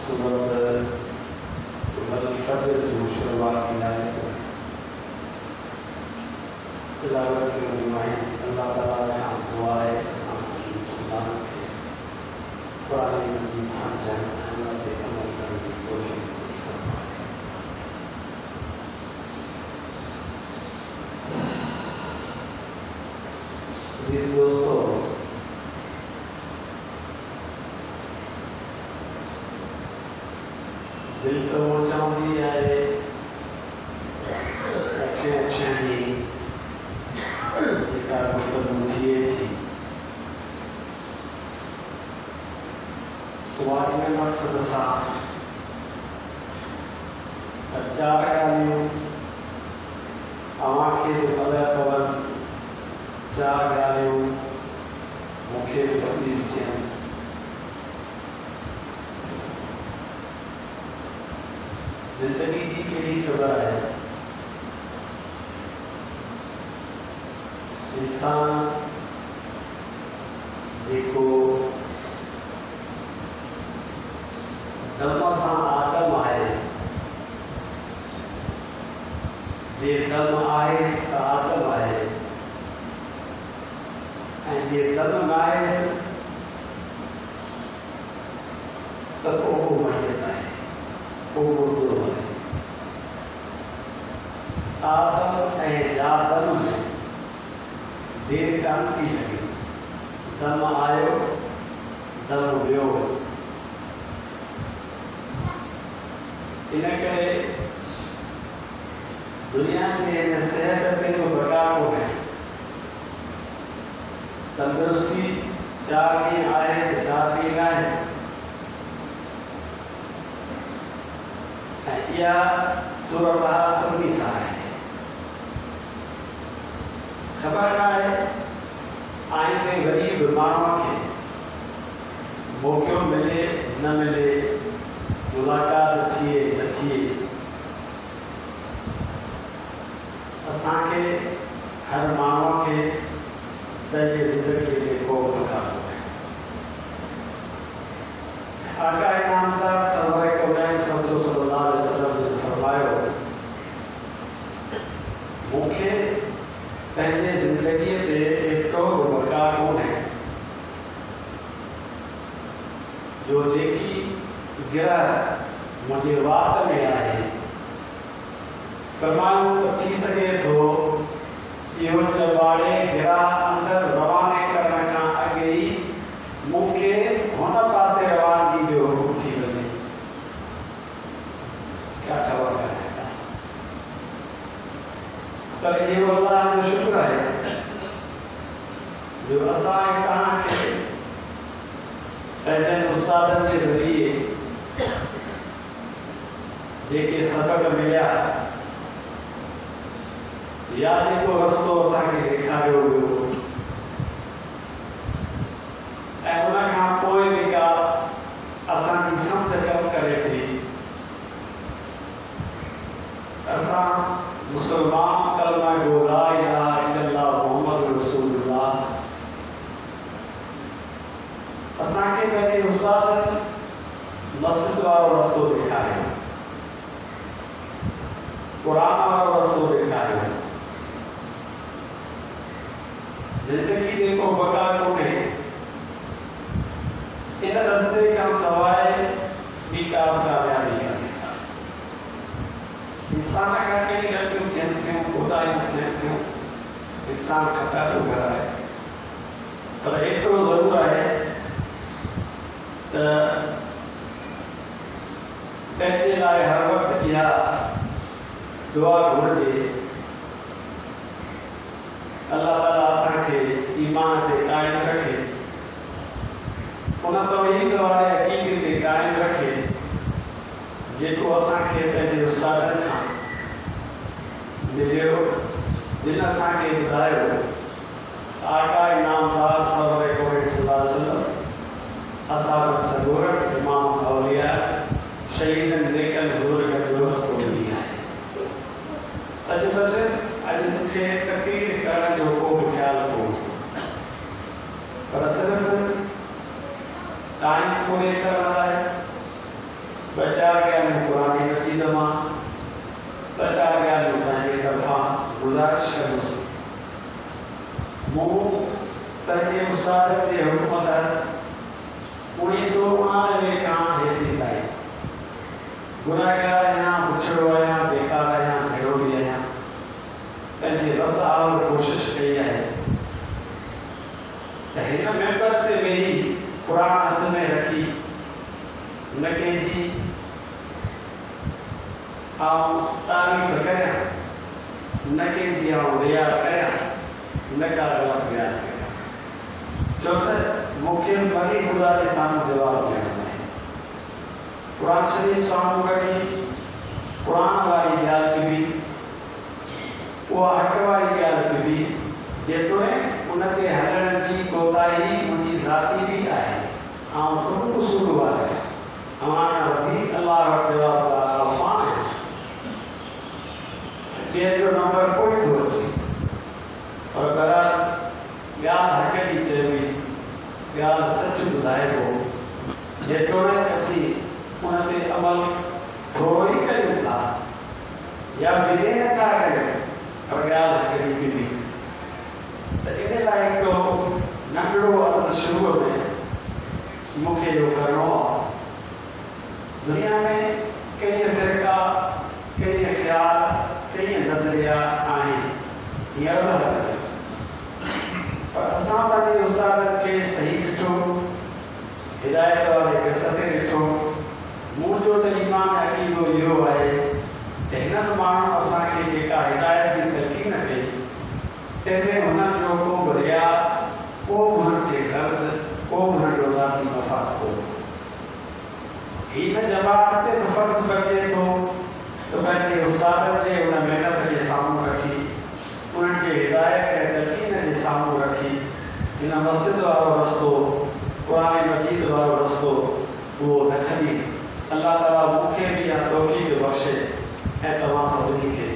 सूरत फजर जो शुरुआत की है तिलावत की नुमाइश अल्लाह ताला का दुआ है कि सुल्तान के कुरान मजीद समझाएं अल्लाह के अमल करने की कोशिश नसीब फरमाए। अज़ीज़ दोस्तों, दिल तो वो चाहती है अच्छे अच्छे ही मुझे थी वारी मकसद सा चार गालियों आँखें बदल पवन चार गालियों मुख्य वसील थे जिंदगी की केड़ी खबर है। इंसान जेको दम सां आदम आहे जे दम आहे त आदम आहे ऐं जे दम न आहे त पोइ मरियत आहे पोइ मुर्दो आहे। आदम ऐं जादम में देर कान थी लगी, दम आयो दम वियो। इन करे दुनिया में सेहत के तो बका कोन्हे, तंदुरुस्ती चार ॾींहं आहे त चार ॾींहं आहे ऐं इहा सूरत हाल सभिनी सां आहे। खबर न आहे आईंदे ग़रीब माण्हूअ खे मौक़ो मिले न मिले, मुलाक़ात थिए न थिए, असांखे हर माण्हूअ खे पंहिंजे ज़िंदगीअ ते ख़ौफ़ रखणो आहे। आका इनामदार सरवर कौनाइन सल्लल्लाहु अलैहि वसल्लम ने फरमायो, मूंखे पंहिंजे ज़िंदगीअ ते एतिरो बका कोन्हे जो जेकी गिरह मुंहिंजे वात में आहे, फरमायो त थी सघे थो इहो चबाड़े गिरह अंदरि रवाने करण खां अॻे ई मूंखे हुन पासे रवानगी जो हुकुम थी वञे। क्या ख़बर आहे, पर इहो अल्लाह जो शुक्र आहे जो असां तव्हांखे पंहिंजनि उस्तादनि जे ज़रिए जेके सबक मिलिया या जेको रस्तो असांखे ॾेखारियो वियो ऐं उन खां पोइ जेका असांजी सम्झ कमु करे थी, असां मुसलमान कलमा जो ला इलाहा इल्लल्लाह मुहम्मद रसूलुल्लाह असांखे पंहिंजे उस्तादनि मस्जिद वारो रस्तो ॾेखारियो, क़ुरान वारो रस्तो ॾेखारियो। ज़िंदगी में को बका कोन्हे, इन रस्ते खां सवाइ ॿी का कामयाबी कान्हे। इंसान खां कई ग़लतियूं थियनि थियूं, कोताहियूं थियनि थियूं, इंसान खता थो कराए, पर एतिरो ज़रूरु आहे त पंहिंजे लाइ हर वक़्तु इहा दुआ घुरिजे, अल्लाह ताला असांखे ईमान ते क़ाइमु रखे, उन तौहीद वारे अक़ीदे ते क़ाइमु रखे जेको असांखे पंहिंजे उस्तादनि खां मिलियो, जिन असांखे ॿुधायो आका इनामदार सरवर कौनाइन सल्लल्लाहु अलैहि वसल्लम असाब सगोर इमाम औलिया शहीदनि नेकनि बुज़ुर्गनि जो रस्तो ॾींदी आहे। सचमुच अॼु मूंखे तक़रीर करण जो को बि ख़्यालु कोन्हे, पर सिर्फ़ु टाइम पूरे करण लाइ बचार गया में कुरान मजीद मां बचार गया में पंहिंजे तरफां गुज़ारिश कंदुसि मूं पंहिंजे उस्ताद जे हुकुम तहत 1999 खां हेसिन ताईं गुनाहगार आहियां, पुछड़ो आहियां, बेकार आहियां, भेड़ोली आहियां, पंहिंजे बस आवर कोशिश कई आहे त हिन मेंबर ते वेही क़ुरान हथ में रखी न कंहिंजी आऊं तारीफ़ करियां, न कंहिंजी आऊं रिया करियां, न का ग़लति बयान करियां, छो त मूंखे वरी ख़ुदा जे साम्हूं जवाबु ॾियणो आहे। कुरान शरीफ़ साम्हूं रखी कुरान वारी ॻाल्हि बि उहा हक़ वारी ॻाल्हि बि जेतोणीकि उन ते हलण जी कोताही मुंहिंजी ज़ाती बि आहे ऐं ख़ुदि कसूरवार आहियां, अमाना वधीक अलाह वटि जवाबदार पाण आहियां, ॿियनि जो नंबर कोई थो अचे पर बहरहाल ॻाल्हि हक़ जी चइबी, ॻाल्हि सच ॿुधाइबो, जेतोणीकि असीं उन ते अमल थोरो ई कयूं था या बिले नथा कयूं पर ॻाल्हि हक़ जी बि त इन लाइ हिकिड़ो नंढड़ो अर्थ शुरूअ में मूंखे इहो करिणो आहे। दुनिया में कई फ़िरका, कई ख़्याल, कई नज़रिया आहिनि, हीअ अलॻि पर असां पंहिंजे उस्तादनि खे सही ॾिठो, हिदायत वारे क़िस्ते ॾिठो, मुंहिंजो त ईमान अक़ीदो इहो आहे त हिननि माण्हुनि असांखे जेका हिदायत जी तलक़ीन कई तंहिंमें हुननि जो को बि रिया, को बि हुननि खे ग़र्ज़, को बि हुननि जो ज़ाती मफ़ाद कोन्हे। हिन जमात ते बि फ़र्ज़ु बचे थो त पंहिंजे उस्तादनि जे उन महिनत जे साम्हूं रखी, उन्हनि जे हिदायत ऐं तलक़ीन जे साम्हूं रखी हिन मस्जिद वारो रस्तो, क़ुरान मजीद वारो रस्तो उहो न छॾी। अल्लाह ताला मूंखे बि इहा तौफ़ीक़ बख़्शे ऐं तव्हां सभिनी खे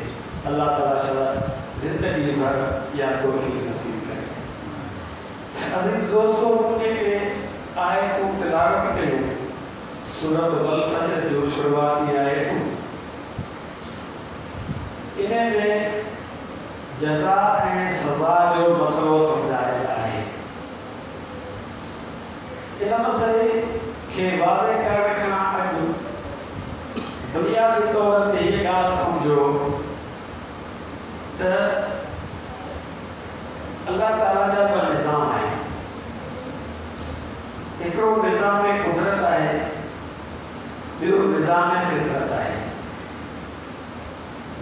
अल्लाह ताला शायदि ज़िंदगी भर इहा तौफ़ीक़ नसीब करे। अज़ीज़ दोस्तो, जेके आयतूं तिलावत कयूं सूरत वल फज्र जो शुरूआती आयतूं, इन में जज़ा ऐं सज़ा जो मसलो सम्झायल आहे। इन मसइले खे वाज़े करण खां अॻु बुनियादी तौर ते हीअ ॻाल्हि सम्झो त अल्लाह ताला जा ॿ निज़ाम आहिनि। हिकिड़ो निज़ाम कुदरत आहे, ॿियो निज़ाम फितरत आहे।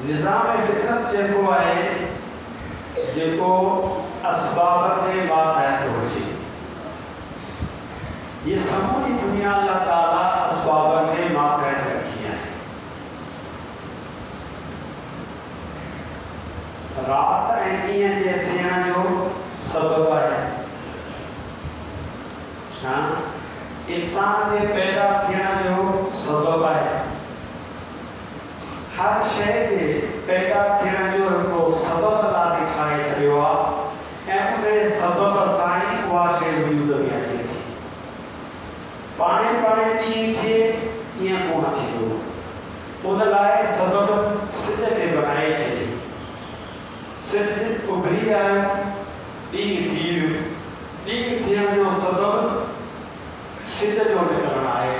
निज़ाम फितरत जेको आहे, जेको असबाब जे मातहत हुजे, ये समूरी दुनिया अल्लाह ताला असबाब के मातहत रखी है। रात ऐं ॾींहं जे थियण जो सबब आहे, इंसान जे पैदा थियण जो सबब आहे, हर शइ जे पैदा थियण जो हिकिड़ो सबब अल्लाह ठाहे छॾियो आहे ऐं उन सबब सां ई उहा शइ वजूद में अचे थी। पाणे ॾींहुं थिए ईअं कोन थींदो, उन लाइ सबब सिज खे बनाए छॾे, सिज उभरी आयो, ॾींहुं थी वियो, ॾींहुं थियण जो सबब सिज जो निकिरणु आहे,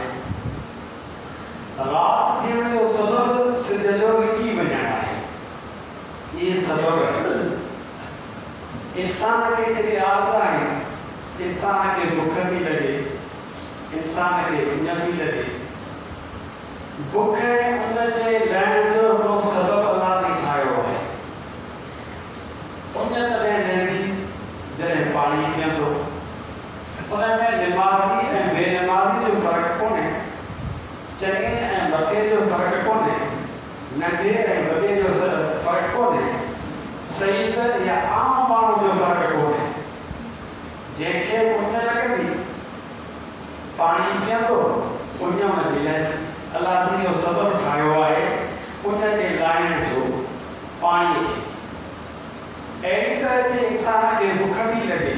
राति थियण जो सबब सिज जो लिकी वञणु आहे। इहे सबब इंसान खे जेके आदत आहिनि, इंसान खे बुख थी लॻे, इंसान खे उञ थी लॻे, बुख ऐं उन जे लहण जो हिकिड़ो सबब अल्लाह ने ठाहियो आहे। उञ तॾहिं लहंदी जॾहिं पाणी पीअंदो, उन में निमाज़ी ऐं बेनिमाज़ी जो फ़र्क़ु कोन्हे, चङे ऐं मथे जो फ़र्क़ु कोन्हे, नंढे ऐं वॾे जो फ़र्क़ु कोन्हे, सईद या आम माण्हू जो फ़र्क़ु कोन्हे। जंहिंखे उञ लॻंदी पाणी पीअंदो, उञ हुनजी लहंदी। अल्लाह ने इहो सबब ठाहियो आहे उञ जे लाहिण जो, पाणीअ खे। अहिड़ी तरह जे इंसान खे बुख थी लॻे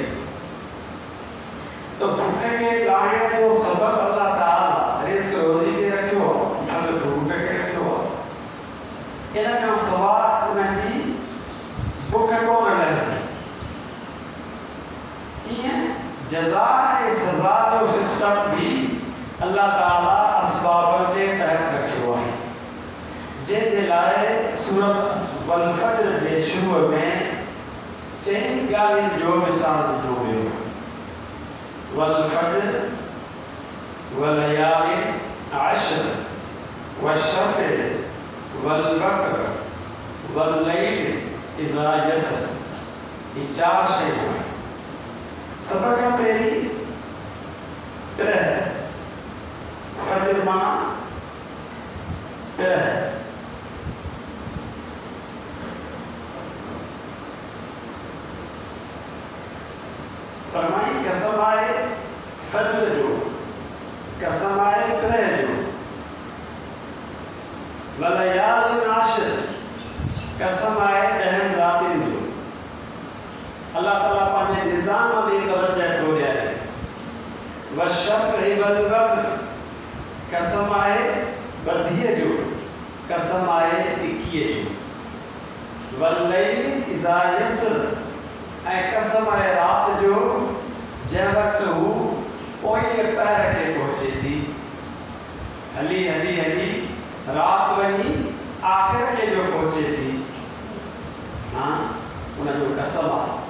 तो भूख के लाहिण जो सबब अल्लाह ताला रिज़्क़ रोज़ी ते रखियो, सब भी अल्लाह ताला असबाब जे तहत रखियो है। जे लाए सूरत वल फज्र जे शुरू में चई गालिन जो मिसाल ॾिनो वियो, वल फज्र वलयालिन अश्र वशफ़े वलवक्र वल्लैल इज़ा यसर। ये 4 शयूं हैं। सब खां पहिरीं प्रहर, फज्र माना प्रहर। फरमाई कसम आए फज्र जो, कसम आए प्रहर जो, वलयालिन अश्र, कसम आए 10 रातिन जो। अल्लाह ताला पांजे निज़ाम में तवज्जो थो ॾियारे। वशफ़े वलवक्र, कसम आए बधीअ जो, कसम आए 21 जो। वल्लैल इज़ा यसर, ऐं कसम आहे रात जो जंहिं वक़्तु हू पोएं पहर खे पहुचे थी। हली हली हली रात वञी आख़िर खे जो पहुचे थी, हाँ उनजो कसम आहे।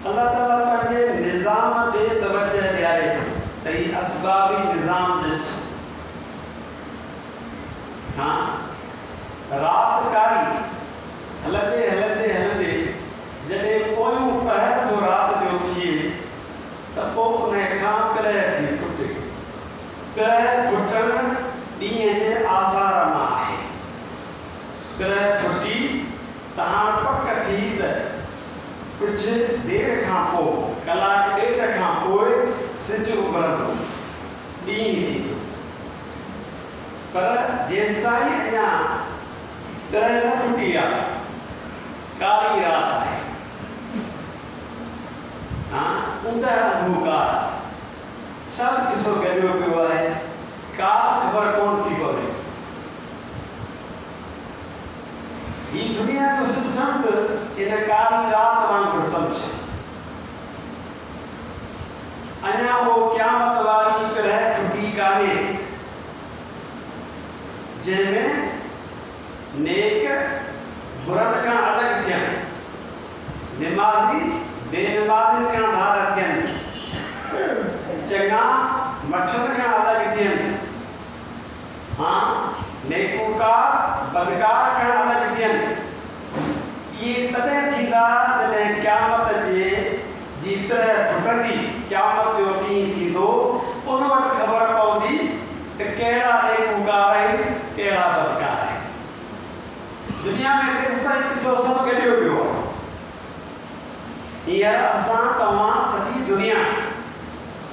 अल्लाह ताला पंहिंजे निज़ाम ते तवज्जो ॾियारे थो त ही असबाबी निज़ाम ॾिस। हाँ रात कारी हलंदे हलंदे हलंदे जॾहिं पोयों पहर जो रात जो थिए त पोइ उन खां प्रहर थी फुटे। प्रहर फुटणु ॾींहं जे आसार मां आहे। प्रहर फुटी त हाणे पक थी त कुझु देरि खां पोइ, कलाक ॾेढ खां पोइ सिजु उभरंदो, ॾींहुं थींदो। पर जेसिताईं अञा प्रहर न फुटी आहे, कारी रात आहे। हाँ ऊंदहि अंधकार, सभु ॾिसो गॾियो पियो आहे, का ख़बर कोन थी पवे। ही दुनिया जो सिस्टम बि इन कारी रात वांगुरु सम्झ। अञा वो क़यामत वारी प्रहर फुटी कान्हे जंहिंमें नेक बुरनि खां अलॻि थियनि, निमाज़ी बेनमाज़ी खां धार थियनि, चङा मठनि खां अलॻि थियनि, हाँ नेकूकार बदकार खां अलॻि थियनि। इहे तॾहिं थींदा जॾहिं क़यामत जी प्रहर फुटंदी, क़यामत जो ॾींहुं थींदो। उन वक़्तु ख़बर पवंदी त कहिड़ा नेकूकार आहिनि, कहिड़ा बदकार आहिनि। दुनिया में तेसिताईं ॾिसो सभु गॾियो पियो आहे। हींअर असां तव्हां सॼी दुनिया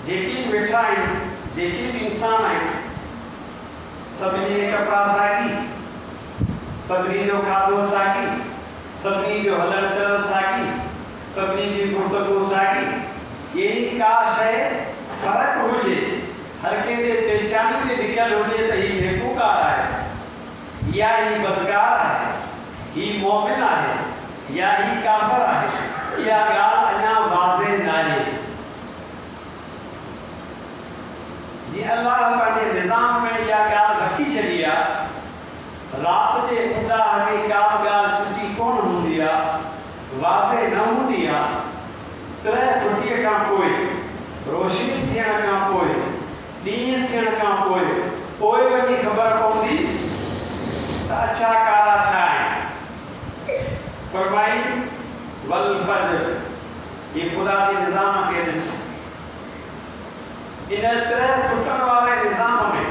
जेकी वेठा आहिनि, जेके बि इंसान आहिनि, सभिनी जा कपिड़ा साॻी, सभिनी जो खाधो साॻी, सभिनी जो हलण चलण साॻी, सभिनी जी गुफ़्तगू साॻी। अहिड़ी का शइ फ़र्क़ु हुजे, हर कंहिंजे पेशानी ते लिखियलु हुजे त हीउ नेकूकार आहे या हीउ बदकार आहे, हीउ मोमिन आहे या हीउ काफ़िर आहे, इहा ॻाल्हि अञा वाज़े न आहे। जीअं अल्लाह पंहिंजे निज़ाम में इहा ॻाल्हि रखी छॾी आहे, रात जे ऊंदाह में का बि ॻाल्हि चुटी कोन हूंदी आहे, वाज़े न हूंदी आहे। प्रहर फुटीअ खां पोइ, रोशनी थियण खां पोइ, ॾींहुं थियण खां पोइ वञी ख़बर पवंदी त अच्छा कारा छा आहिनि। फरमाई वल फज्र, ये खुदा के निज़ाम के ॾिस। इन प्रहर फुटण वारे निज़ाम में,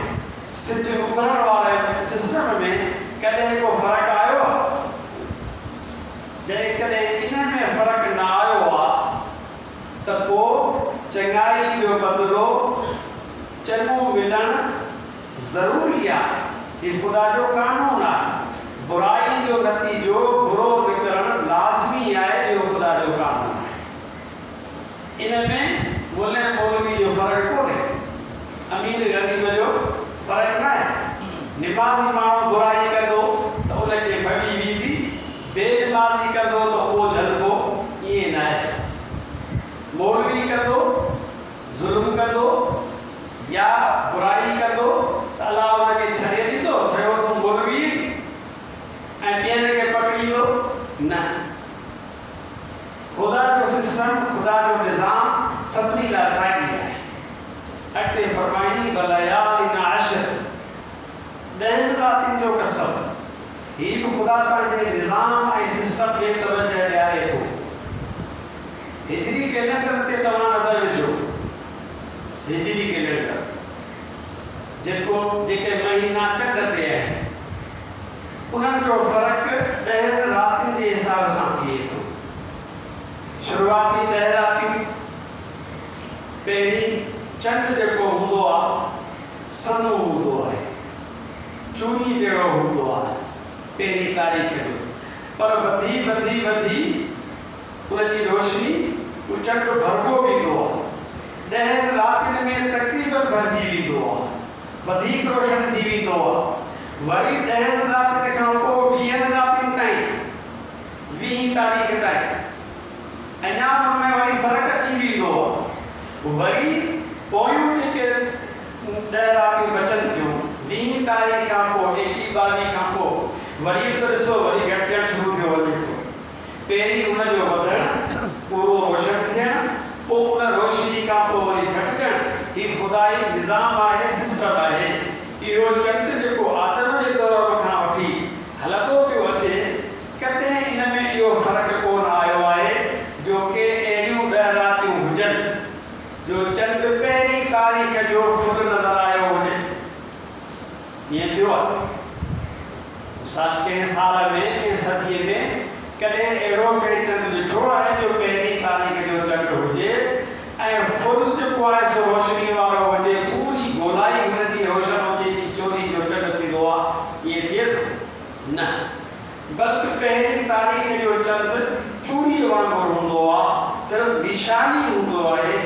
सिज उभरण वारे सिस्टम में कॾहिं को फ़र्क़ु आयो आहे? जेकॾहिं इन में फ़र्क़ु न आयो आहे त पोइ चङाई जो बदिलो चङो मिलणु ज़रूरी आहे। ये खुदा जो कानून आहे। बुराई जो नतीजो बुरो निकिरणु लाज़मी आहे, इहो खुदा जो कानून आहे। इन में मुल्ले मौलवी जो फ़र्क़ु कोन्हे, अमीर ग़रीब जो फ़र्क़ु न आहे। निमाज़ी माण्हू बुराई कंदो त उनखे फड़ी वेंदी, बेनिमाज़ी कंदो त उहो झलबो, ईअं न आहे। मौलवी कंदो, ज़ुल्म कंदो, या बुराई कंदो त अल्लाह उनखे छॾे ॾींदो, चयो तूं मुलवी ऐं ॿियनि खे पकड़ींदो? न, ख़ुदा जो सिस्टम, ख़ुदा जो निज़ाम सभिनी लाइ साॻी आहे। अॻिते फरमाईं वलयालिन अशर, 10 रातियुनि जो कसम। हीउ बि ख़ुदा पंहिंजे निज़ाम ऐं सिस्टम खे तवजह ॾियारे थो। हिजरी कैलेंडर ते तव्हां नज़र विझो, हिजरी कैलेंडर जेके महीना चंड ते आहिनि, उन्हनि जो फ़र्क़ु 10 रातियुनि जे हिसाब सां थिए थो। शुरूआती 10 रातियूं, पहिरीं चंड जेको हूंदो आहे सनो हूंदो आहे, चूड़ी जहिड़ो हूंदो आहे पहिरीं तारीख़ जो, पर वधी वधी वधी उनजी रोशनी चंड भरगो वेंदो आहे। 10 रातियुनि में तक़रीबन भरिजी वेंदो आहे, वधीक रोशन थी वेंदो आहे। वरी 10 रातियुनि खां पोइ 20 रातियुनि ताईं, 20 तारीख़ ताईं अञा हुन में वरी फ़र्क़ु अची वेंदो आहे। वरी पोयूं जेके 10 रातियूं बचनि थियूं 20 तारीख़ खां पोइ, 21-22 खां पोइ वरी त ॾिसो वरी घटिजणु शुरू थियो वञे थो। पहिरीं उनजो वधणु, पूरो रोशन थियणु, पोइ उन रोशनी खां पोइ वरी घटिजणु। हीउ ख़ुदाई निज़ाम आहे, सिस्टम आहे। इहो चंड जेको आदम जे दौर खां वठी हलंदो पियो अचे, कॾहिं इन में इहो फ़र्क़ु कोन आयो आहे जो के अहिड़ियूं 10 रातियूं हुजनि जो चंड पहिरीं तारीख़ जो ख़ुदि नज़र आयो हुजे। ईअं थियो आहे कंहिं साल में, कंहिं सदीअ में कॾहिं अहिड़ो कंहिं चंड ॾिठो आहे जो पहिरीं तारीख़ जो चंड हुजे ऐं फुल जेको आहे सो रोशनी वारो हुजे, पूरी गोलाई हुनजी रोशन हुजे जी चोरी जो चंड थींदो आहे? ईअं थिए थो? न, बल्कि पहिरीं तारीख़ जो चंड चूड़ी वांगुरु हूंदो आहे, सिर्फ़ु निशानी हूंदो आहे,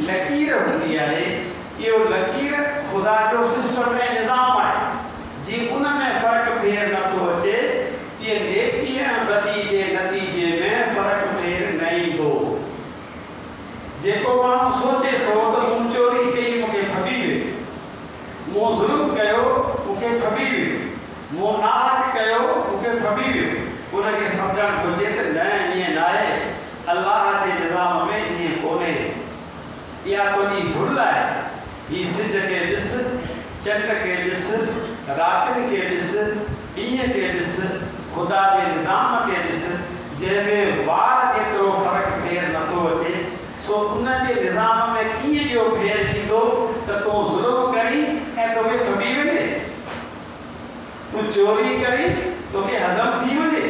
लकीर हूंदी आहे। इहो लकीर ख़ुदा जो सिस्टम ऐं निज़ाम आहे। जी उन में फ़र्क़ु फेर नथो अचे, तीअं नेकी ऐं बदी जे नतीजे में फ़र्क़ु फेर न ईंदो। जेको माण्हू सोचे थो त मूं चोरी कई मूंखे फबी वियो, मूं ज़ुल्म कयो मूंखे फबी वियो, मूं नाहक कयो मूंखे फबी वियो, उनखे सम्झणु घुरिजे त न, ईअं न आहे। अल्लाह जे निज़ाम में ईअं कोन्हे। इहा तुंहिंजी भुल आहे। हीउ सिज खे ॾिस, चंड खे ॾिस, रातियुनि खे ॾिस, ॾींहं खे ॾिस, ख़ुदा जे निज़ाम खे ॾिस, जंहिंमें वार एतिरो फ़र्क़ु फेर नथो अचे। सो उन जे निज़ाम में कीअं इहो फेर ईंदो त तूं ज़ुल्म करी ऐं तोखे फबी वञे, तूं चोरी करी तोखे हज़म थी वञे,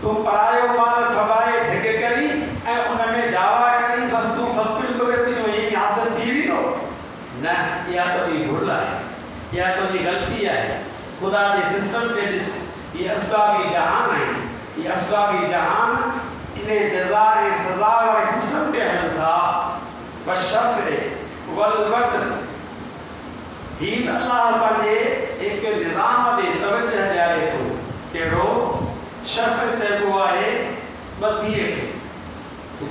तूं परायो माल खबाए ढिग करी ऐं उन में जावा करी बसि तूं सभु कुझु तोखे थी वञे, हासिल थी वेंदो? न, इहा तुंहिंजी भुल आहे, इहा तुंहिंजी ग़लती आहे। ख़ुदा जे सिस्टम खे ॾिस, ये असबाबी जहान है, ये असबाबी जहान इन्हें जज़ा ए सज़ा वाले सिस्टम के हल था। वशफ़े वलवद्र, ही अल्लाह पंहिंजे एक निज़ाम दे तवज्जह ॾियारे थो। कहिड़ो? शफ़ चइबो आहे 32 खे,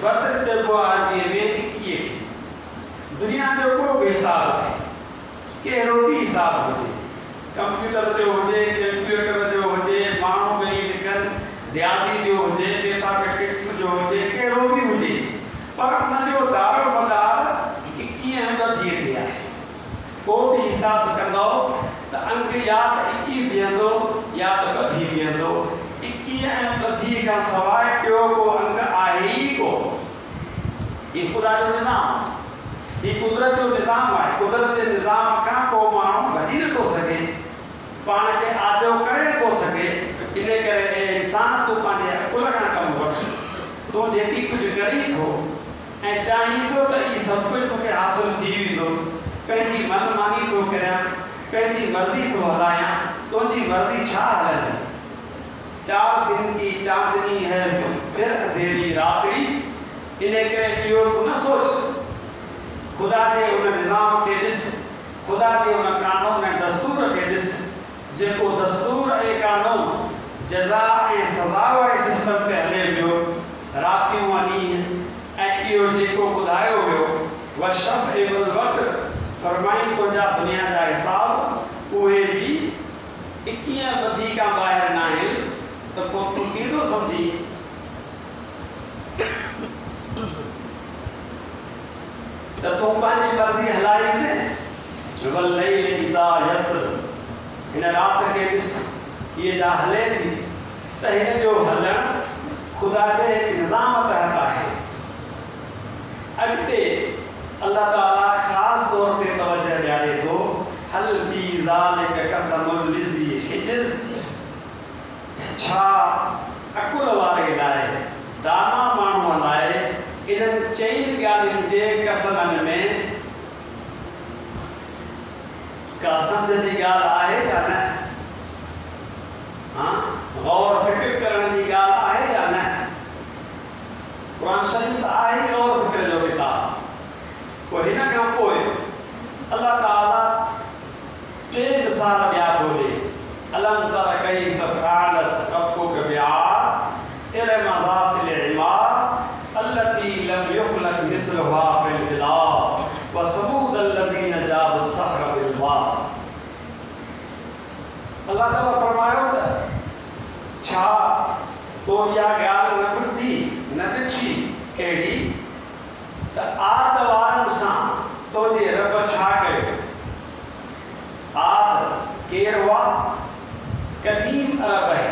वद्र चइबो आहे अरबीअ में 21 खे। दुनिया जो को बि हिसाब आहे, कहिड़ो बि हिसाब हुजे, कंप्यूटर जो हुजे, कैलकुलेटर जो हुजे, माण्हू ॿई लिखनि, रियाज़ी जो हुजे, मैथमेटिक्स जो हुजे, कहिड़ो बि हुजे, पर उनजो दारो मदार 21 ऐं 32 ते आहे। को बि हिसाब कंदो त अंक या त 21 बीहंदो या त 32 बीहंदो। 21 ऐं 32 खां सवाइ ॿियो को अंक आहे ई कोन। हीउ ख़ुदा जो निज़ाम, हीउ कुदरत जो निज़ाम आहे। कुदरत जे निज़ाम खां को माण्हू भॼी नथो सघे, पाण खे आजो करे नथो सघे। इन करे इंसान तूं पंहिंजे अकुल खां कमु वठ, तूं जेकी कुझु करी थो ऐं चाहीं थो त इहो सभु कुझु मूंखे हासिल थी वेंदो, पंहिंजी मनमानी थो करियां, पंहिंजी मर्ज़ी थो हलायां, तुंहिंजी मर्ज़ी छा हलंदी? 4 दिन की चांदनी है फिर अंधेरी रात्रि। इन करे इहो न सोच, ख़ुदा जे उन निज़ाम खे ॾिस, ख़ुदा जे उन कानून ऐं दस्तूर खे ॾिस, जेको दस्तूर ऐं कानून जज़ा ऐं सज़ा वारे सिस्टम ते हले पियो, रातियूं ॾींहं, ऐं इहो जेको ॿुधायो वियो वशफ़ वल वद्र, फरमाई तो जा दुनिया जा हिसाब उहे भी 21 बदी का बाहर ना है तो को तू कीदो समझी तो तू पानी मर्जी हलाई ने वल लैल इज़ा यसर इन रात के दिस ये जा हले थी तो इन जो हलन खुदा के एक निजाम तहत है अगते अल्लाह ताला खास तौर पे तवज्जो ॾियारे थो हल फी ज़ालिका कसमुल लिज़ी हिजर छा अकुल वारे लाइ दाना माण्हू लाइ इन्हनि चइनि ॻाल्हियुनि जे कसमनि में का सम्झ जी ॻाल्हि आहे या न हाँ गौर फिक्र करण जी ॻाल्हि आहे या न कुरान शरीफ आहे गौर फिक्र जो किताब को हिन खां पोइ अल्लाह ताला टे मिसाल ॿिया थो ॾे अलम तर कैफ़ फ़अल रब्बुक बिआद इरम ज़ातिल इमाद अल्लती लम युख़लक़ मिस्लुहा फ़िल बिलाद व समूद अल्लज़ीना जाबु सख़्र बिल वाद। अल्लाह ताला फरमायो त छा तो या ॻाल्हि न ॿुधी न ॾिठी कहिड़ी त आद वारनि सां तुंहिंजे रब छा कयो। आद केरु हुआ क़दीम अरब है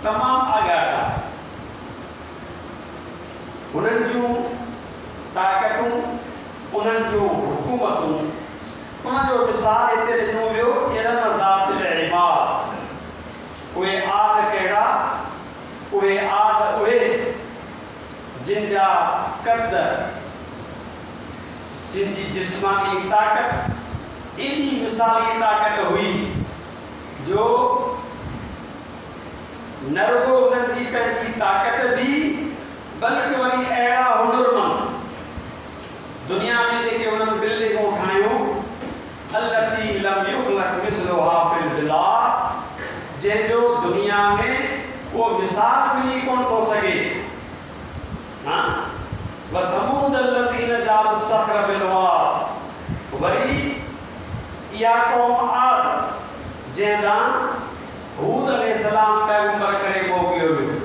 तमामु अॻाटा उन्हनि जूं ताक़तूं उन्हनि जूं हुकूमतूं उन्हनि जो मिसाल हिते ॾिनो वियो इरम ज़ातिल इमाद। उहे आद कहिड़ा उहे आद उहे जिन जा कद जिन जी जिस्मानी ताक़त एॾी मिसाली ताक़त हुई जो न रुगो उन्हनि जी पंहिंजी ताक़त बि बल्कि वरी अहिड़ा हुनुरमंद दुनिया में जेके उन्हनि बिल्डिंगूं ठाहियूं अल्लती लम युख़लक़ मिस्लुहा फ़िल बिलाद जंहिंजो दुनिया में वो मिसाल मिली कोन थो सघे। हाँ व समूद अल्लज़ीना जाबु सख़्र बिल वाद वरी इहा क़ौम आद जंहिं ॾांहुं हूद अलैहिस्सलाम पैगंबर करे मोकिलियो वियो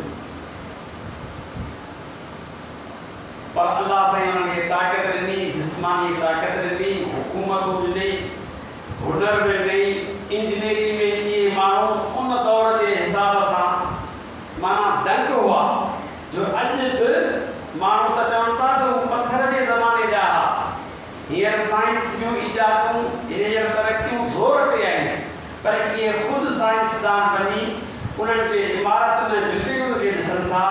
पर अल्लाह साईं उन्हनि खे ताक़त ॾिनी जिस्मानी ताक़त ॾिनी हुकूमतूं ॾिनी हुनर में ॾिनी इंजीनियरिंग में इहे माण्हू उन दौर जे हिसाब सां माना दंग हुआ जो अॼु बि माण्हू त चवनि था त हू पत्थर जे ज़माने जा हुआ। हींअर साइंस जूं इजादूं हींअर तरक़ियूं ज़ोर ते आहिनि पर इहे ख़ुदि साइंसदान वञी उन्हनि जे इमारतुनि ऐं बिल्डिंगुनि खे ॾिसनि था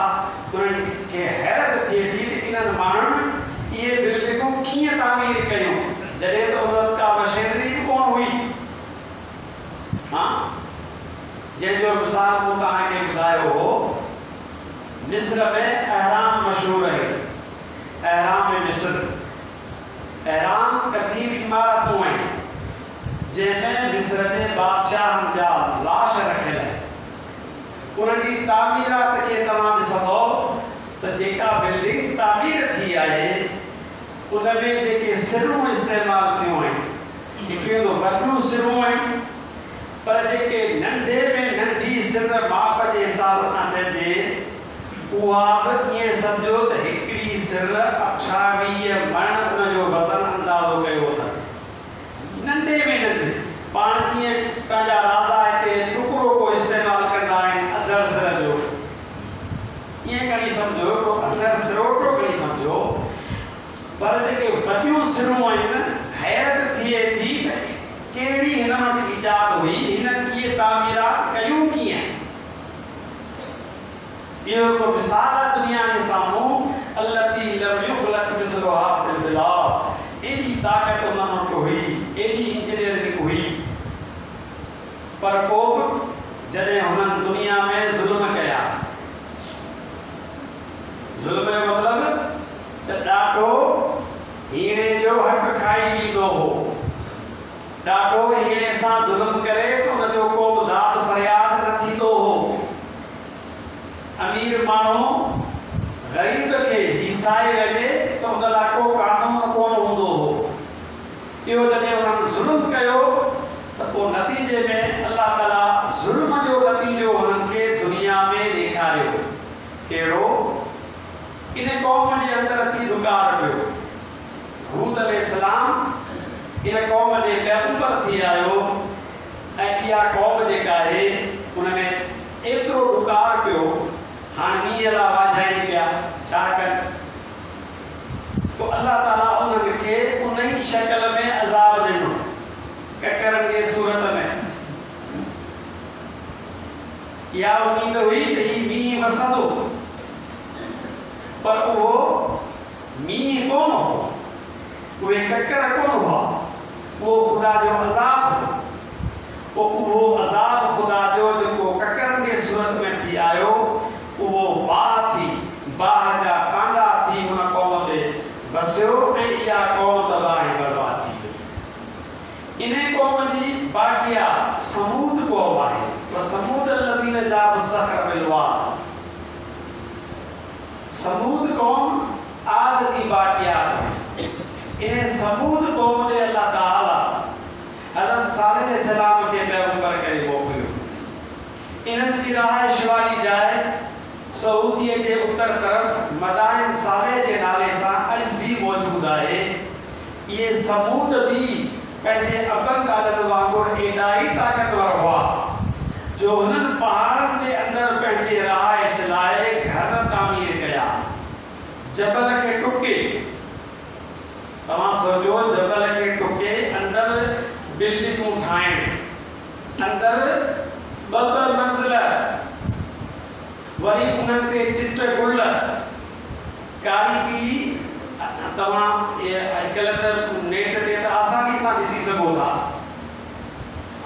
उन्हनि खे हैरत थिए थी त इन्हनि माण्हुनि इहे बिल्डिंगूं कीअं तामीर कयूं जॾहिं त उन का मशीनरी बि कोन हुई। हाँ जंहिंजो मिसाल मूं तव्हांखे ॿुधायो हो मिस्र में अहराम मशहूरु आहे अहराम मिस्र अहराम क़दीम इमारतूं आहिनि जंहिंमें मिस्र जे बादशाहनि जा लाश रखियल आहिनि। उन्हनि जी तामीरात खे तव्हां ॾिसंदो त जेका बिल्डिंग तामीर थी आहे उन में जेके सिरूं इस्तेमालु थियूं आहिनि हिकिड़ो वॾियूं सिरूं आहिनि पर जेके नंढे में नंढी सिर माप जे हिसाब सां चइजे उहा बि ईअं सम्झो त हिकिड़ी सिर 28 मण उन जो वज़न अंदाज़ो कयो अथनि नंढे में नंढे पाण जीअं पंहिंजा राजा हिते टुकड़ो को इस्तेमालु कंदा आहिनि अधड़ सिर जो ईअं खणी सम्झो अधड़ सिरोटो खणी सम्झो पर जेके वॾियूं सिरूं आहिनि हैरत थिए थी कहिड़ी हिन वटि इजाद हुई हिननि इहे तामीरात कयूं कीअं। इहो हिकु मिसाल आहे दुनिया जे साम्हूं अल्लती लम युख़लक़ मिस्लुहा फ़िल बिलाद एॾी ताक़त उन्हनि वटि हुई एॾी इंजीनियरिंग हुई पर पोइ बि जॾहिं हुननि दुनिया में ज़ुल्म कया ज़ुल्म जो मतिलबु त ॾाढो हीरे जो हक़ खाई वेंदो हो ॾाढो हीरे सां ज़ुल्म करे उन जो को बि दाद फरियाद न थींदो हो। अमीर माण्हू ग़रीब खे हिसाए वञे त उन लाइ को कानून कोन हूंदो हो इहो जॾहिं उन्हनि ज़ुल्म कयो त पोइ नतीजे में अल्लाह ताला ज़ुल्म जो नतीजो उन्हनि खे दुनिया में ॾेखारियो। कहिड़ो? इन क़ौम जे अंदरि अची रुकार पियो। हूद अलैहिस्सलाम इन क़ौम जे पैगंबर थी आयो ऐं इहा क़ौम जेका आहे उन में एतिरो रुकार पियो। हाणे मींहं लाइ वाझाइनि पिया, छा कनि? तो अल्लाह ताला उन्हनि खे उन ई शक्ल में अज़ाब ॾिनो, ककरनि जे सूरत में। इहा उम्मीद हुई त ही मींहुं वसंदो, पर उहो मींहुं कोन हो, उहे ककर कोन हुआ, उहो ख़ुदा जो अज़ाब हो। उहो अज़ाब ख़ुदा जो जेको ककरनि जे सूरत में थी आयो, उहो बाह थी, बाह जा कांडा थी हुन क़ौम ते बसियो ऐं इहा क़ौम तबाह ऐं बर्बाद थी वई। इन क़ौम जी बाक़िया समूद क़ौम आहे। समूद लदीन जाब सखर बिलवाद, समूद कौम आद की बाक़ियात है। इन्हें समूद कौम ने अल्लाह ताला हज़रत सालिह अलैहिस्सलाम के पैगंबर करे मोकिलियो। इन्हनि जी रहाइश वारी जाइ सऊदीअ जे उत्तर तरफ़ मदाइन सालेह जे नाले सां अॼु बि मौजूद आहे। इहे समूद बि पंहिंजे अबनि ॾाॾनि वांगुरु एॾा ई ताक़तवर हुआ जो हुननि पहाड़नि जे अंदरि पंहिंजे रहाइश लाइ घर तामीर कया। जबल के टुके, तव्हां सोचो जबल के टुके अंदरि बिल्डिंगूं ठाहिण, अंदरि ॿ मंज़िल, वरी उन्हनि ते चिट गुल कारीगी। तव्हां अॼुकल्ह त नेट ते त आसानी सां ॾिसी सघो था,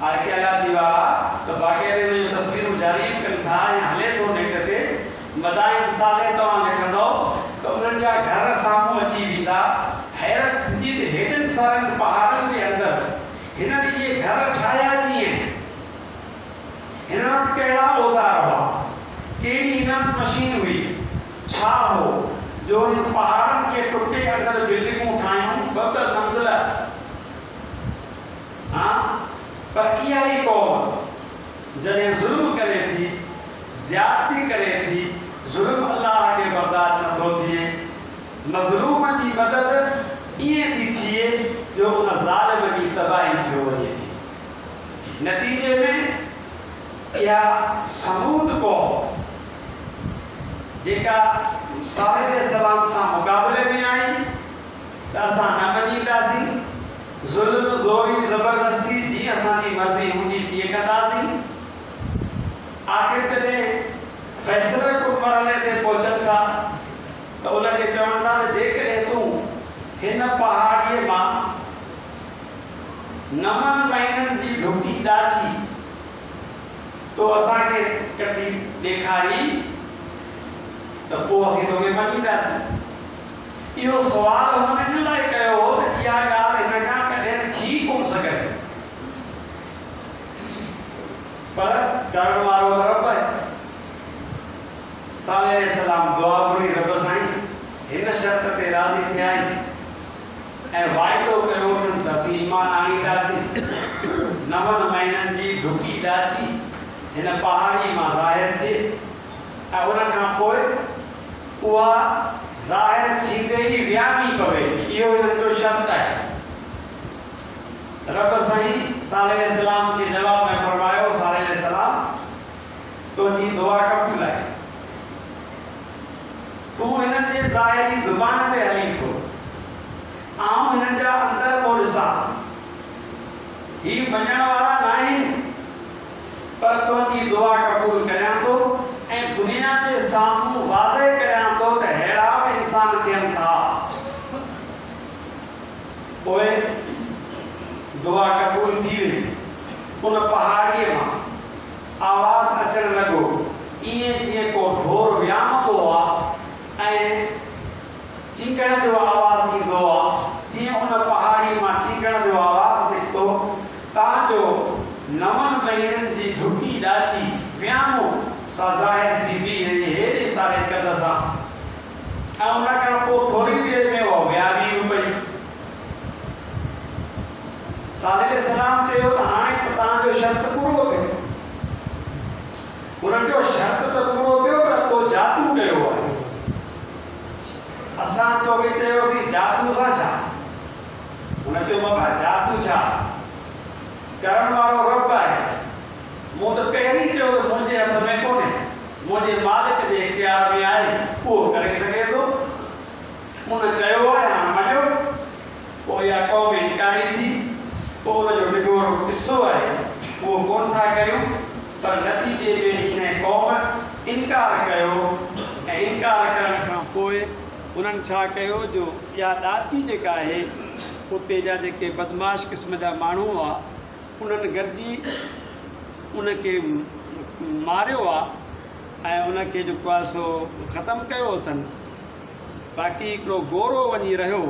आर्कियालॉजी वारा त बाक़ाइदे में तस्वीरूं जारी कनि था ऐं हले थो नेट ते। मदाइन सालेह तव्हां लिखंदो त उन्हनि जा घर साम्हूं अची वेंदा। हैरत थींदी त हेॾनि सारनि पहाड़नि जे अंदरि हिननि इहे घर ठाहिया कीअं? हिन वटि कहिड़ा औज़ार हुआ, कहिड़ी हिननि मशीन हुई, छा हो जो हिन पहाड़नि खे टुटे अंदरि बिल्डिंगूं ठाहियूं, ॿ मंज़िल। हाँ, पर इहा ई कौम जॾहिं ज़ुल्म करे थी, ज़्यादती करे थी, ज़ुल्म अल्लाह खे बर्दाश्त नथो थिए, मज़लूम जी मदद ईअं थी थिए जो उन ज़ालिम जी तबाही थियो वञे थी। नतीजे में इहा समूद कौम जेका सालिह अलैहिस्सलाम सां मुक़ाबले में आई त असां न मञींदासीं, ज़ुल्म ज़ोरी ज़बरदस्ती जी असांजी मर्ज़ी हूंदी तीअं कंदासीं। आख़िर जॾहिं फ़ैसिले को मरने ते पहुचनि था त उनखे चवनि था त जेकॾहिं तूं हिन पहाड़ीअ मां 9 महीननि जी ढुकी ॾाची तो असांखे कटी ॾेखारी त पोइ असीं तोखे मञींदासीं। इहो सुवाल हुननि इन लाइ कयो हो त इहा ॻाल्हि हिन खां कॾहिं थी कोन सघंदी, पर करण वारो रब आहे। सालिह अलैहिस्सलाम दुआ घुरी, रब साईं हिन शर्त ते राज़ी थिया आहिनि ऐं वाइदो कयो त असीं ईमान आणींदासीं। 9 महीननि जी ढुकी ॾाची हिन पहाड़ी मां ज़ाहिर थिए ऐं उन खां पोइ उहा ज़ाहिर थींदे ई वियामी पवे। इहो हिननि जो शर्त आहे। रब साईं सालिह अलैहिस्सलाम के जवाब में फरमायो, सालिह अलैहिस्सलाम तुंहिंजी दुआ क़बूल आहे, तूं हिननि जे ज़ाहिरी ज़ुबान ते हली थो, आऊं हिननि जा अंदर थो ॾिसां। ही मञण वारा न आहिनि, पर तुंहिंजी दुआ क़बूल करियां थो ऐं दुनिया जे साम्हूं वाज़े करियां थो त अहिड़ा बि इंसान थियनि था। पोइ दुआ क़बूल थी वई। उन पहाड़ीअ मां आवाज़ अचणु लॻो, ईअं जीअं को ढोर वियामंदो आहे ऐं चीकण जो आवाज़ ईंदो आहे, तीअं उन पहाड़ी मां चीकण जो आवाज़ निकितो। तव्हांजो 9 महीननि जी ढुकी ॾाची वियामो सां ज़ाहिर थी बि हेॾे सारे कद सां ऐं उन खां पोइ थोरी देरि में उहा वियामी बि पई। सालिह सलाम चयो त हाणे त तव्हांजो शर्त पूरो थियो। उन्हनि जो शर्त त पूरो थियो पर तो जादू कयो आहे। असां तोखे चयोसीं जादू सां छा? हुन चयो बाबा जादू छा? करण वारो रब आहे। मूं त पहिरीं चयो त मुंहिंजे हथ में कोन्हे, मुंहिंजे मालिक जे इख्तियार में आहे, उहो करे सघे थो। उन कयो आहे, हाणे मञियो। पोइ इहा क़ौम इनकारी थी। पोइ उनजो निगोरो किस्सो आहे, उहो कोन था कयूं। पर नतीजे में हिन क़ौम इनकार कयो ऐं इनकार करण खां पोइ उन्हनि छा कयो जो इहा ॾाची जेका आहे उते जा जेके बदमाश क़िस्म जा माण्हू हुआ उन्हनि गॾिजी उनखे मारियो आहे ऐं उनखे जेको आहे सो ख़तमु कयो अथनि। बाक़ी हिकिड़ो गोरो वञी रहियो,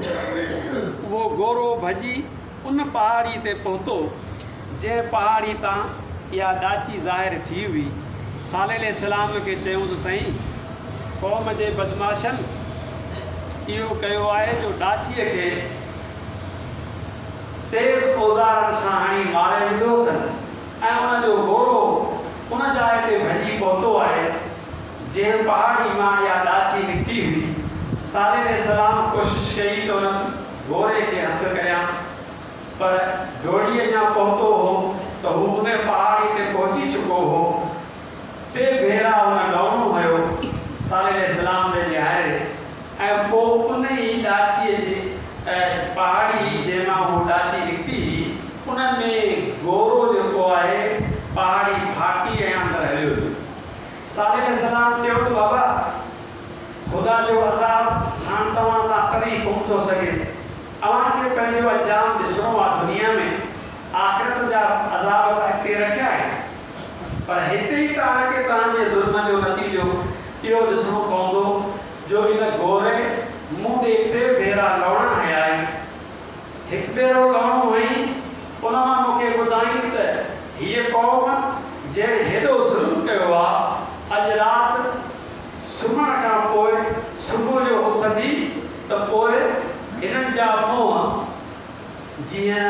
उहो गोरो भॼी उन पहाड़ी ते पहुतो जंहिं पहाड़ी तां इहा ॾाची ज़ाहिर थी हुई। सालिह सलाम खे चयूं त साईं क़ौम जे बदमाशनि इहो कयो आहे जो ॾाचीअ खे तेज़ औज़ारनि सां हणी मारे विधो अथनि ऐं उनजो गोरो उन जाइ ते भॼी पहुतो आहे जंहिं पहाड़ी मां इहा ॾाची निकिती हुई। सालिह सलाम कोशिशि कई त उन गोरे खे हथु करियां, पर डोड़ी अञा पहुतो हो त हू उन पहाड़ी ते पहुची चुको हो। 3 भेरा उन लवणो हुयो सालिह सलाम जे ॾियारे ऐं पोइ उन ई ॾाचीअ जी पहाड़ी जंहिंमां हू ॾाची निकिती उन में गोरो जेको आहे पहाड़ी फाटी ऐं अंदरि हलियो। सालिह सलाम चयो त बाबा ख़ुदा जो अज़ाब हाणे तव्हां तां कॾहिं कोन थो सघे। अव्हांखे पंहिंजो अंजाम ॾिसणो आहे दुनिया में, आख़िरत जा अज़ाब त अॻिते रखिया आहिनि, पर हिते ई तव्हांखे तव्हांजे ज़ुल्म जो नतीजो इहो ॾिसणो पवंदो जो इन गोरे मूं ॾे 3 भेरा लवणा हया आहिनि। हिकु भेरो लवणो हुई, उन मां मूंखे ॿुधाई त हीअ क़ौम जंहिं हेॾो ज़ुल्म कयो आहे अॼु राति सुम्हण खां पोइ सुबुह जो उथंदी त पोइ हिननि जा मुंहं जीअं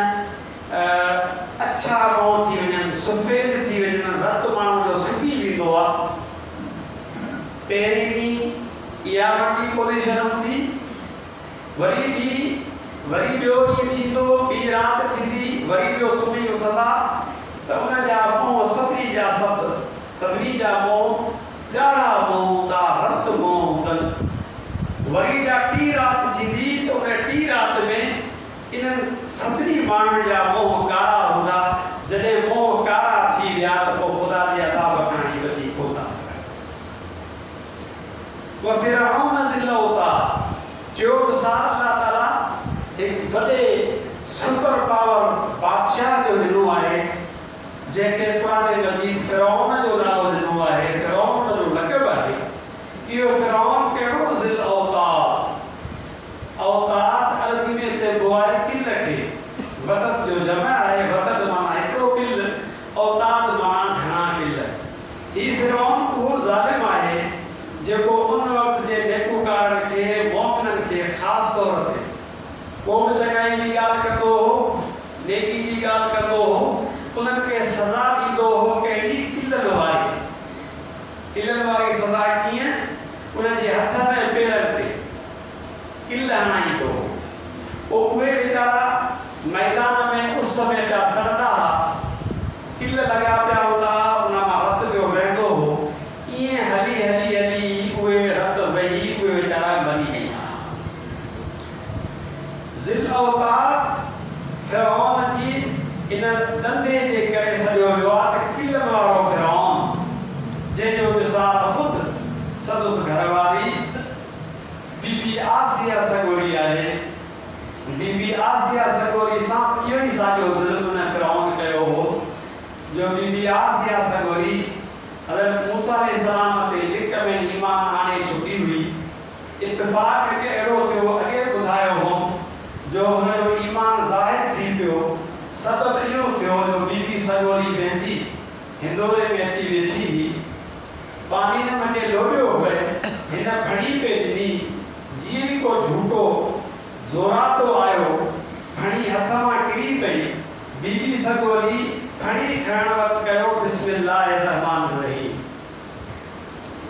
अछा मुंहं थी वञनि, सफ़ेद थी वञनि, रत माण्हू जो सुकी वेंदो आहे। पहिरीं ॾींहुं इहा वॾी पोज़ीशन हूंदी, वरी ॿियो ॾींहुं थींदो, ॿी राति थींदी, वरी जो सुम्ही उथंदा त उन जा मुंहं सभिनी जा मुंहं ॻाढ़ा मुंहं हूंदा, रत मुंहं हूंदनि। वरी जा टी राति थींदी त उन टी राति में इन्हनि सभिनी माण्हुनि जा मुंहं कारा हूंदा। जॾहिं मुंहं कारा थी विया त पोइ ख़ुदा जे अज़ाब खां ई बची कोन था सघनि। फ़िरऔन ज़िल औताद जो अल्लाह ताला हिकु वॾे सुपर पावर बादशाह जो ॾिनो आहे जंहिंखे क़ुरान मजीद फ़िरऔन जो नालो ॾिनो आहे, फ़िरऔन जो लक़ब आहे। इहो फ़िरऔन कहिड़ो ज़िल औताद? औताद अरबी में चइबो आहे किल खे। वतद जो जमा आहे, वतद माना हिकिड़ो किल, औताद माना घणा किल। हीउ फ़िरऔन उहो ज़ालिम आहे जेको उन वक़्त जे नेकूकारनि खे मोमिननि खे ख़ासि तौर ते क़ौम चङाई जी ॻाल्हि कंदो हो, नेकी जी ॻाल्हि कंदो हो, उन्हनि खे सज़ा ॾींदो हो कहिड़ी किलनि वारी सज़ा। कीअं? उन्हनि जे हथनि ऐं पेरनि ते किल हणाईंदो हो। पोइ उहे वीचारा मैदान में उस में पिया सड़ंदा हुआ, किल लॻा पिया हूंदा, उन मां रत पियो वहंदो हो। ईअं हली हली हली उहे रत वही उहे वीचारा मरी विया। ज़िल औताद फ़िरऔन जी इन धंधे जे करे सॼो वियो आहे त किलनि वारो फ़िरऔन जंहिंजो मिसाल ख़ुदि संदसि घरवारी बीबी आसिया सॻोरी आहे। बीबी आसिया सॻोरी सां इहो ई साॻियो ज़ुल्म उन फ़िरऔन कयो हो जो बीबी आसिया सॻोरी हज़रत मूसा अलैहिस्सलाम ते लिक में ईमान आणे चुकी हुई। इत्तिफ़ाक़ हिकु अहिड़ो थियो, अॻे ॿुधायो हो जो हुनजो ईमान ज़ाहिर थी पियो। सबबु इहो थियो जो बीबी सॻोरी पंहिंजी हिंदोरे में अची वेठी हुई, पाणी हुनखे लोॾियो पिए, हिन खणी पे ॾिनी, जीअं को झूठो ज़ोरातो आयो, खणी हथ मां किरी पई, बीबी सगोरी खणी खण वक्त कयो बिस्मिल्लाहिर्रहमानिर्रहीम।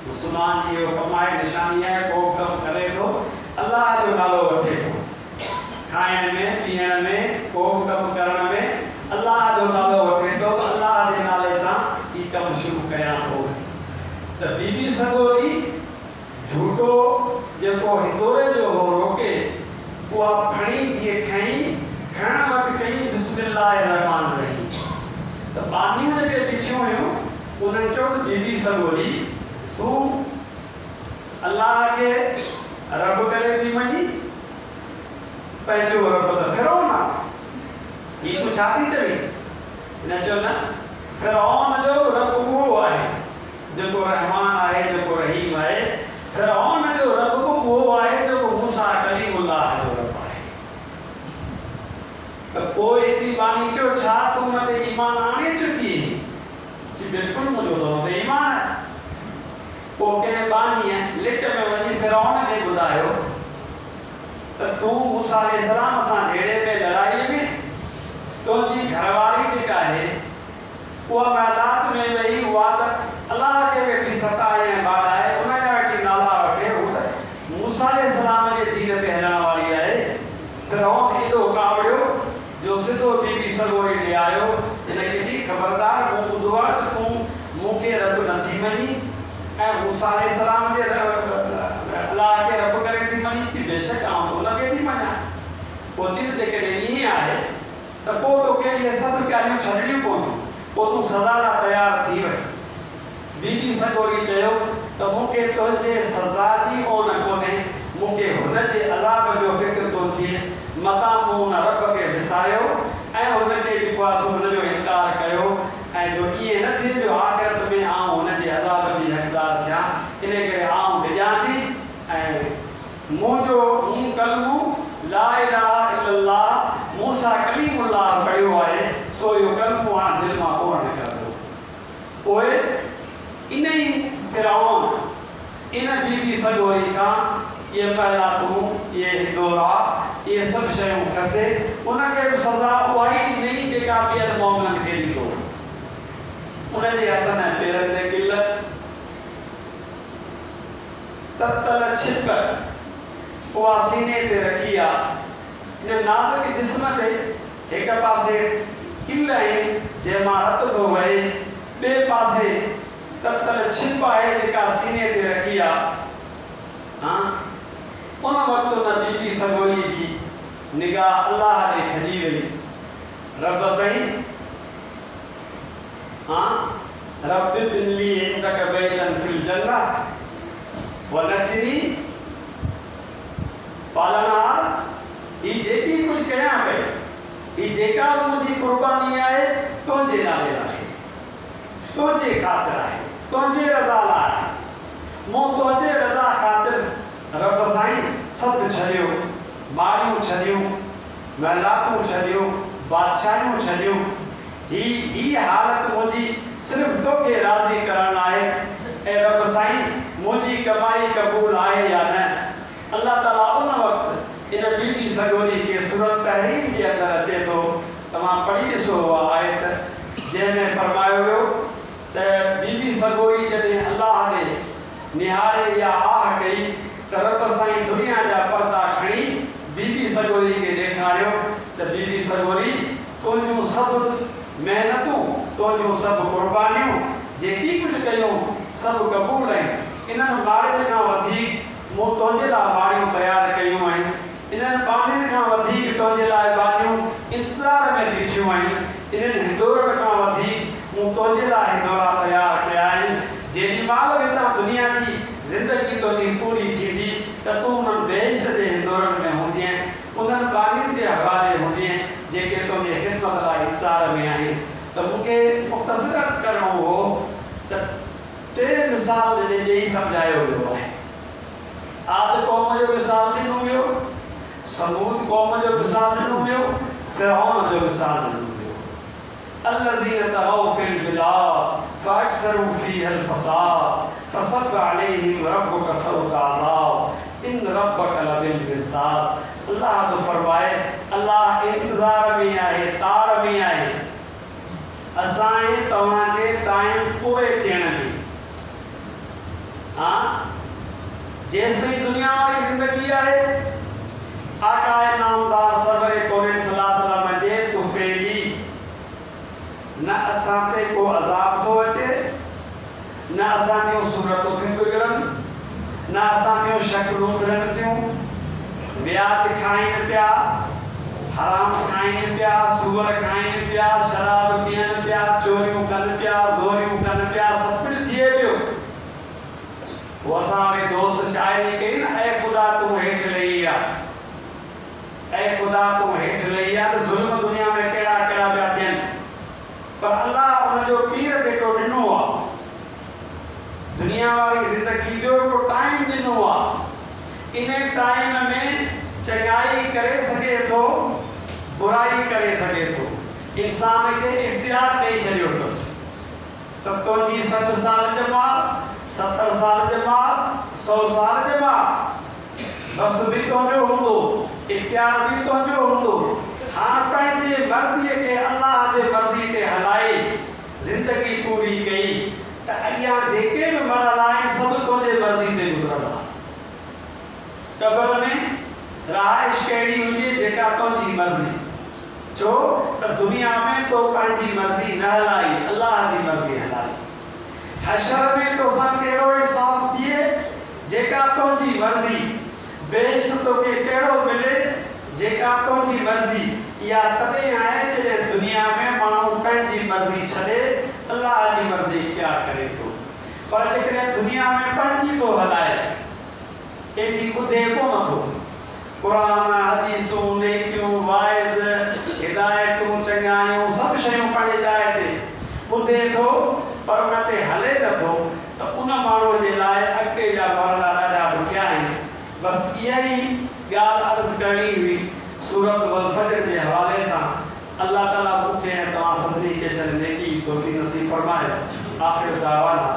मुस्लमान जी कमाई निशानी है, को कम करे तो अल्लाह जो नालो वठे तो, खाइण में पीअण में को कम करण में अल्लाह जो नालो वठे तो, अल्लाह जे नाले सां ई कम शुरू कयां थो। त बीबी सगोरी झूठो जेको हिंदोरे जो हो रोके, उहा खणी जीअं खई खण वक्त कई बिस्मिल्लाहिर्रहमानिर्रहीम। त बानियूं जेके बिछियूं हुयूं उन्हनि चयो त बीबी सगोरी तूं अल्लाह के रब करे थी मञी, पंहिंजो रब त फिरौन आहे, ही तूं छा थी चवी? हिन चयो न, फिरौन जो रब उहो आहे जेको रहमान आहे, जेको रहीम आहे। फिरौन जो रब उहो आहे जेको मूसा कलीमुल्लाह जो रब आहे। त पोइ एतिरी बानी चयो छा तूं हुन ते ईमान आणे चुकी? जी बिल्कुलु मुंहिंजो त हुन ते ईमान आहे। पोइ कंहिं बानीअ लिट में वञी फिरौन खे ॿुधायो त तूं मूसा अलैहिस्सलाम सां झेड़े पे लड़ाई में तुंहिंजी घरवारी जेका आहे उहा मैदान में वेही, उहा त अल्लाह के वेठी सताए ऐं बाॾाए, उन जा वेठी नाला वठे, हू त मूसा अलैहिस्सलाम जे दीन ते हलण वारी आहे। फिरौन एॾो कावड़ियो जो सिधो बीबी सगोरी ॾे आयो, हिनखे जी ख़बरदार मूं ॿुधो आहे त तूं मूंखे रब नथी मञी ऐं मूसा अलैहिस्सलाम जे अल्लाह के रब करे थी मञी थी, बेशक आउं त उनखे थी मञां। पोइ चई त जेकॾहिं ईअं आहे त पोइ तोखे इहे सभु ॻाल्हियूं छॾणियूं पवंदियूं, पोइ तूं सज़ा लाइ तयारु थी वञ। बीबी सगोरी चयो त मूंखे तुंहिंजे सज़ा जी ओन कोन्हे, मूंखे हुन जे अज़ाब जो फ़िक्र थो थिए। मतां मूं हुन रब खे विसारियो ऐं हुनखे जेको आहे सो हुनजो इनकार कयो, ऐं जो ईअं न थिए जो आख़िरत में आउं हुन जे अज़ाब जी हक़दार थियां। इन करे आउं डिॼां थी ऐं मुंहिंजो मूं कलमो ला इलाहा इल्लल्लाह मूसा कलीमुल्लाह पढ़ियो आहे, सो इहो कलमो हाणे दिलि मां कोन निकिरंदो। पोइ इन ई फिरौन इन बीबी सगोरी खां ये पहला तूं ये हिंदोरा ये सभु शयूं खसे, उनखे बि सज़ा उहा ई ॾिनई जेका ॿियनि मोमिननि खे ॾींदो। उनजे हथनि ऐं पेरनि ते गिल, ततल छिप उहा सीने ते रखी आहे। इन नाज़ुक जिस्म ते हिक पासे गिल आहिनि जंहिंमां रतु थो वहे, ॿिए पासे ततल छिप आहे जेका सीने ते रखी आहे। उन वक़्तु उन बीबी सगोरी जी निगाह अल्लाह ॾे खॼी वई। रब साईं, रब बिनली इंदक बैतन फिल जन्नह वनजनी पालनहार, ही जेकी कुझु कयां पई, ही जेका मुंहिंजी कुर्बानी आहे तुंहिंजे नाले आहे, तुंहिंजे ख़ातिर आहे, तुंहिंजे रज़ा लाइ आहे। मूं तुंहिंजे रज़ा ख़ातिर रब साईं सभु छॾियो, मारियूं छॾियूं, महिलातूं छॾियूं, बादशाहियूं छॾियूं। ही हालत मुंहिंजी सिर्फ़ु तोखे राज़ी करण आहे। ऐं रब साईं मुंहिंजी कमाई क़बूल आहे या न? अल्लाह ताला उन वक़्तु इन बीबी सगोरी खे सूरत तहरीम जे अंदरि अचे थो, तव्हां पढ़ी ॾिसो उहा आयत जंहिंमें फरमायो वियो त बीबी सगोरी जॾहिं अल्लाह ने निहारे या आह कई त रब साईं दुनिया जा पर्दा खणी बीबी सगोरी खे ॾेखारियो त बीबी सगोरी तुंहिंजूं सभु महिनतूं, तुंहिंजूं सभु कुर्बानियूं जेकी कुझु कयूं सभु क़बूल आहिनि। इन्हनि माड़ियुनि खां वधीक मूं तुंहिंजे लाइ माड़ियूं तयारु कयूं आहिनि। इन्हनि बानियुनि खां वधीक तुंहिंजे लाइ बानियूं इंतज़ार में बीठियूं आहिनि। इन्हनि हिंदोरनि खां वधीक मूं तुंहिंजे लाइ हिंदोरा तयारु कया आहिनि। जेॾी महिल बि तव्हां दुनिया जी ज़िंदगी तुंहिंजी पूरी थींदी त तूं उन्हनि बेहिश्त जे हिंदोरनि में हूंदीअ, उन्हनि बानियुनि जे हवाले हूंदीअ जेके तुंहिंजे ख़िदमत लाइ इंतज़ार में आहिनि। त मूंखे मुख़्तसर अर्ज़ु करिणो हो त टे मिसाल ॾेई सम्झायो वियो आहे। आद क़ौम जो मिसाल ॾिनो वियो, समूद क़ौम जो मिसाल ॾिनो वियो, फिरौन जो मिसाल ॾिनो वियो। الذين طغوا في البلاد فأكثروا فيها الفساد فصب عليهم ربك سوط عذاب إن ربك لبالمرصاد अल्लाह तो फरमाए अल्लाह इंतज़ार में आहे, तार में आहे असांजे तव्हांजे टाइम पूरे थियण जी। हाँ जेसिताईं दुनिया वारी ज़िंदगी आहे आका नामदार सरवरे कोने सल्लल्लाहु अलैहि वसल्लम जे तुफेली न असां ते को अज़ाब थो अचे, न असां जूं सूरतूं थियूं बिगड़नि, न असां जूं शक्लूं बिगड़नि थियूं। व्याज खाइनि पिया, हराम खाइनि पिया, सूअर खाइनि पिया, शराब पीअनि पिया, चोरियूं कनि पिया, ज़ोरियूं कनि पिया, सभु कुझु थिए पियो। वो असां वारे दोस्त शायरी कई न, ऐ ख़ुदा तूं हेठि लही आ, ऐ ख़ुदा तूं हेठि लही आ, त ज़ुल्म दुनिया में कहिड़ा कहिड़ा पिया थियनि, पर अल्लाह उनजो पीर टेको ॾिनो आहे। दुनिया वारी ज़िंदगी जो हिकिड़ो टाइम ॾिनो आहे, इन टाइम में चङाई करे सघे थो, बुराई करे सघे थो। इंसान खे इख्तियार ॾेई छॾियो अथसि त तुंहिंजी 60 साल जमा, 70 साल जमा, 100 साल जमा, बस भी तुंहिंजो हूंदो, इख्तियार भी तुंहिंजो हूंदो। हाँ पंहिंजे मर्ज़ीअ खे अल्लाह जे मर्ज़ी ते हलाए ज़िंदगी पूरी कई त अॻियां जेके बि मरल आहिनि सभु तुंहिंजे मर्ज़ी ते गुज़रंदा। कब्र में रहाइश कहिड़ी हुजे जेका तुंहिंजी मर्ज़ी, छो त दुनिया में तो पंहिंजी मर्ज़ी न हलाई, अल्लाह जी मर्ज़ी हलाई। हशर में तोसां कहिड़ो इंसाफ़ थिए जेका तुंहिंजी मर्ज़ी, बेइज्जत तोखे कहिड़ो मिले जेका तुंहिंजी मर्ज़ी। इहा तॾहिं आहे जॾहिं दुनिया में माण्हू पंहिंजी मर्ज़ी छॾे अल्लाह जी मर्ज़ी इख्तियार करे थो। पर जेकॾहिं दुनिया में पंहिंजी थो हलाए, कंहिंजी ॿुधे कोन थो, क़ुरान हदीसूं नेकियूं वाइज़ हिदायतूं चङायूं सभु शयूं पंहिंजे जाइ ते ॿुधे थो, पर उन ते हले नथो, त उन माण्हूअ जे लाइ अॻिते जा मरला ॾाढा ॾुखिया आहिनि। बसि इहा ई ॻाल्हि अर्ज़ु करणी हुई सूरत वल फज्र जे हवाले सां। अल्लाह ताला मूंखे ऐं तव्हां सभिनी खे नेकी तौफ़ीक़ नसीब फरमाए। आख़िर दावाना